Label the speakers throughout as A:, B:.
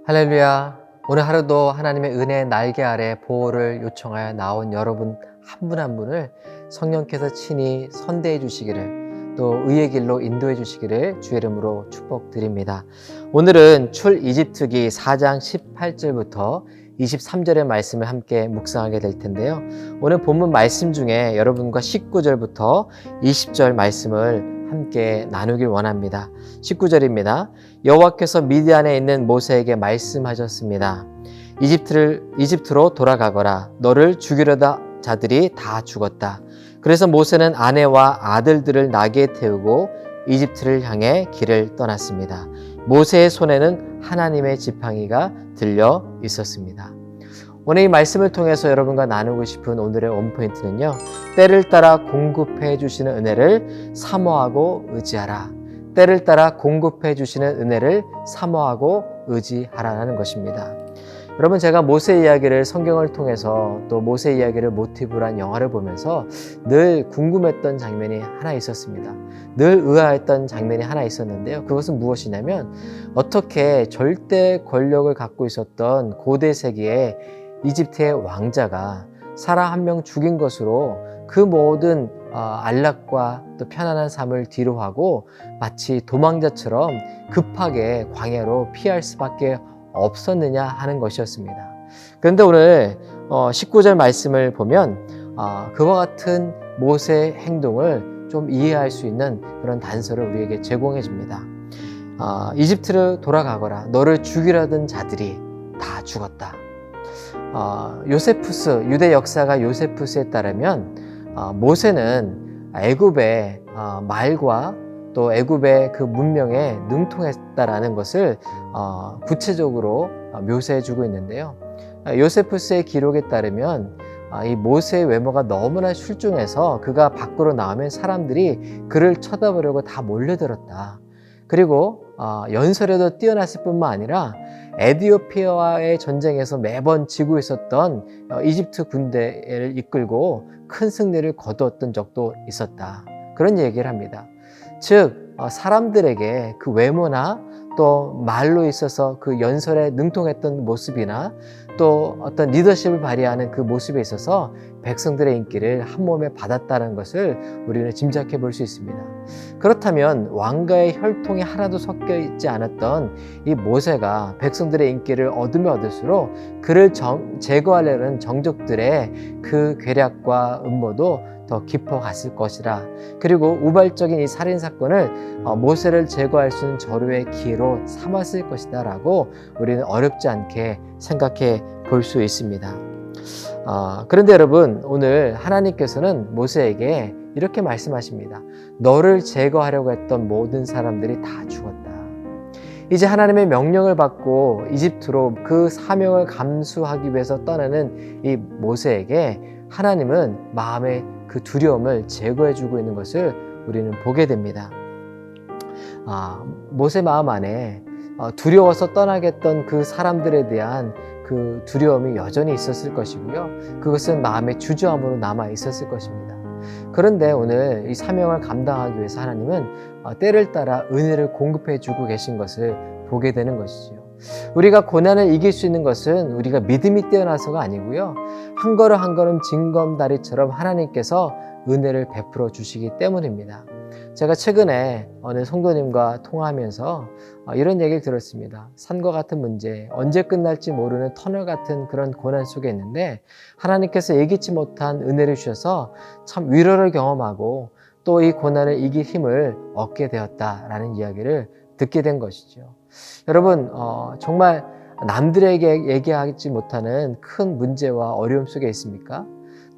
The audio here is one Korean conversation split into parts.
A: 할렐루야. 오늘 하루도 하나님의 은혜의 날개 아래 보호를 요청하여 나온 여러분 한 분 한 분을 성령께서 친히 선대해 주시기를, 또 의의 길로 인도해 주시기를 주의 이름으로 축복드립니다. 오늘은 출 이집트기 4장 18절부터 23절의 말씀을 함께 묵상하게 될 텐데요. 오늘 본문 말씀 중에 여러분과 19절부터 20절 말씀을 함께 나누길 원합니다. 19절입니다. 여호와께서 미디안에 있는 모세에게 말씀하셨습니다. 이집트로 돌아가거라. 너를 죽이려다 자들이 다 죽었다. 그래서 모세는 아내와 아들들을 나귀에 태우고 이집트를 향해 길을 떠났습니다. 모세의 손에는 하나님의 지팡이가 들려 있었습니다. 오늘 이 말씀을 통해서 여러분과 나누고 싶은 오늘의 원포인트는요, 때를 따라 공급해 주시는 은혜를 사모하고 의지하라. 때를 따라 공급해 주시는 은혜를 사모하고 의지하라는 것입니다. 여러분, 제가 모세 이야기를 성경을 통해서 또 모세 이야기를 모티브로 한 영화를 보면서 늘 궁금했던 장면이 하나 있었습니다. 늘 의아했던 장면이 하나 있었는데요. 그것은 무엇이냐면, 어떻게 절대 권력을 갖고 있었던 고대 세기의 이집트의 왕자가 사람 한 명 죽인 것으로 그 모든 안락과 또 편안한 삶을 뒤로하고 마치 도망자처럼 급하게 광야로 피할 수밖에 없었느냐 하는 것이었습니다. 그런데 오늘 19절 말씀을 보면 그와 같은 모세의 행동을 좀 이해할 수 있는 그런 단서를 우리에게 제공해 줍니다. 이집트로 돌아가거라. 너를 죽이려던 자들이 다 죽었다. 요세푸스, 유대 역사가 요세푸스에 따르면 모세는 애굽의 말과 또 애굽의 그 문명에 능통했다라는 것을 구체적으로 묘사해 주고 있는데요. 요세푸스의 기록에 따르면 이 모세의 외모가 너무나 출중해서 그가 밖으로 나오면 사람들이 그를 쳐다보려고 다 몰려들었다. 그리고 연설에도 뛰어났을 뿐만 아니라 에티오피아와의 전쟁에서 매번 지고 있었던 이집트 군대를 이끌고 큰 승리를 거두었던 적도 있었다. 그런 얘기를 합니다. 즉 사람들에게 그 외모나 또 말로 있어서 그 연설에 능통했던 모습이나 또 어떤 리더십을 발휘하는 그 모습에 있어서 백성들의 인기를 한 몸에 받았다는 것을 우리는 짐작해 볼 수 있습니다. 그렇다면 왕가의 혈통이 하나도 섞여 있지 않았던 이 모세가 백성들의 인기를 얻으면 얻을수록 그를 제거하려는 정적들의 그 계략과 음모도 더 깊어갔을 것이라. 그리고 우발적인 이 살인사건을 모세를 제거할 수 있는 절호의 기회로 삼았을 것이다 라고 우리는 어렵지 않게 생각해 볼 수 있습니다. 그런데 여러분, 오늘 하나님께서는 모세에게 이렇게 말씀하십니다. 너를 제거하려고 했던 모든 사람들이 다 죽었다. 이제 하나님의 명령을 받고 이집트로 그 사명을 감수하기 위해서 떠나는 이 모세에게 하나님은 마음의 그 두려움을 제거해주고 있는 것을 우리는 보게 됩니다. 모세 마음 안에 두려워서 떠나겠던 그 사람들에 대한 그 두려움이 여전히 있었을 것이고요. 그것은 마음의 주저함으로 남아 있었을 것입니다. 그런데 오늘 이 사명을 감당하기 위해서 하나님은 때를 따라 은혜를 공급해 주고 계신 것을 보게 되는 것이죠. 우리가 고난을 이길 수 있는 것은 우리가 믿음이 뛰어나서가 아니고요, 한 걸음 한 걸음 징검다리처럼 하나님께서 은혜를 베풀어 주시기 때문입니다. 제가 최근에 어느 성도님과 통화하면서 이런 얘기를 들었습니다. 산과 같은 문제, 언제 끝날지 모르는 터널 같은 그런 고난 속에 있는데 하나님께서 예기치 못한 은혜를 주셔서 참 위로를 경험하고 또 이 고난을 이길 힘을 얻게 되었다라는 이야기를 듣게 된 것이죠. 여러분, 정말 남들에게 얘기하지 못하는 큰 문제와 어려움 속에 있습니까?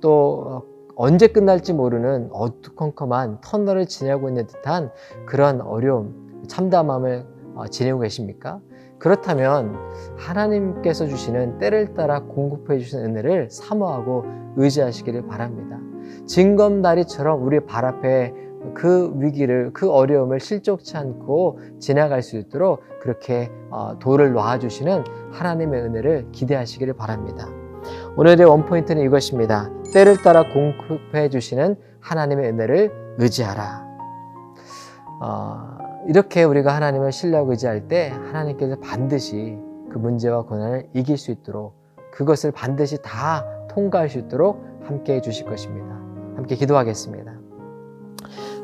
A: 또 언제 끝날지 모르는 어두컴컴한 터널을 지나고 있는 듯한 그런 어려움, 참담함을 지내고 계십니까? 그렇다면 하나님께서 주시는 때를 따라 공급해 주시는 은혜를 사모하고 의지하시기를 바랍니다. 징검다리처럼 우리 발 앞에 그 위기를, 그 어려움을 실족치 않고 지나갈 수 있도록 그렇게 도를 놔주시는 하나님의 은혜를 기대하시기를 바랍니다. 오늘의 원포인트는 이것입니다. 때를 따라 공급해 주시는 하나님의 은혜를 의지하라. 이렇게 우리가 하나님을 신뢰하고 의지할 때 하나님께서 반드시 그 그 문제와 고난을 이길 수 있도록, 그것을 반드시 다 통과할 수 있도록 함께 해주실 것입니다. 함께 기도하겠습니다.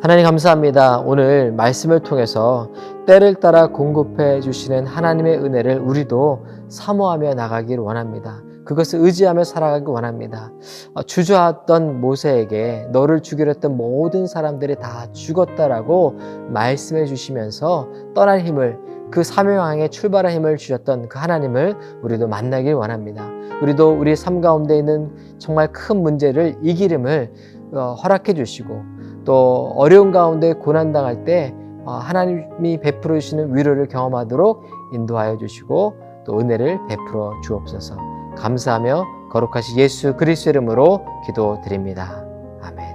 A: 하나님 감사합니다. 오늘 말씀을 통해서 때를 따라 공급해 주시는 하나님의 은혜를 우리도 사모하며 나가길 원합니다. 그것을 의지하며 살아가길 원합니다. 주저했던 모세에게 너를 죽이려 했던 모든 사람들이 다 죽었다라고 말씀해 주시면서 떠날 힘을, 그 사명항에 출발할 힘을 주셨던 그 하나님을 우리도 만나길 원합니다. 우리도 우리 삶 가운데 있는 정말 큰 문제를 이길 힘을 허락해 주시고, 또 어려운 가운데 고난당할 때 하나님이 베풀어 주시는 위로를 경험하도록 인도하여 주시고 또 은혜를 베풀어 주옵소서. 감사하며 거룩하신 예수 그리스도 이름으로 기도드립니다. 아멘.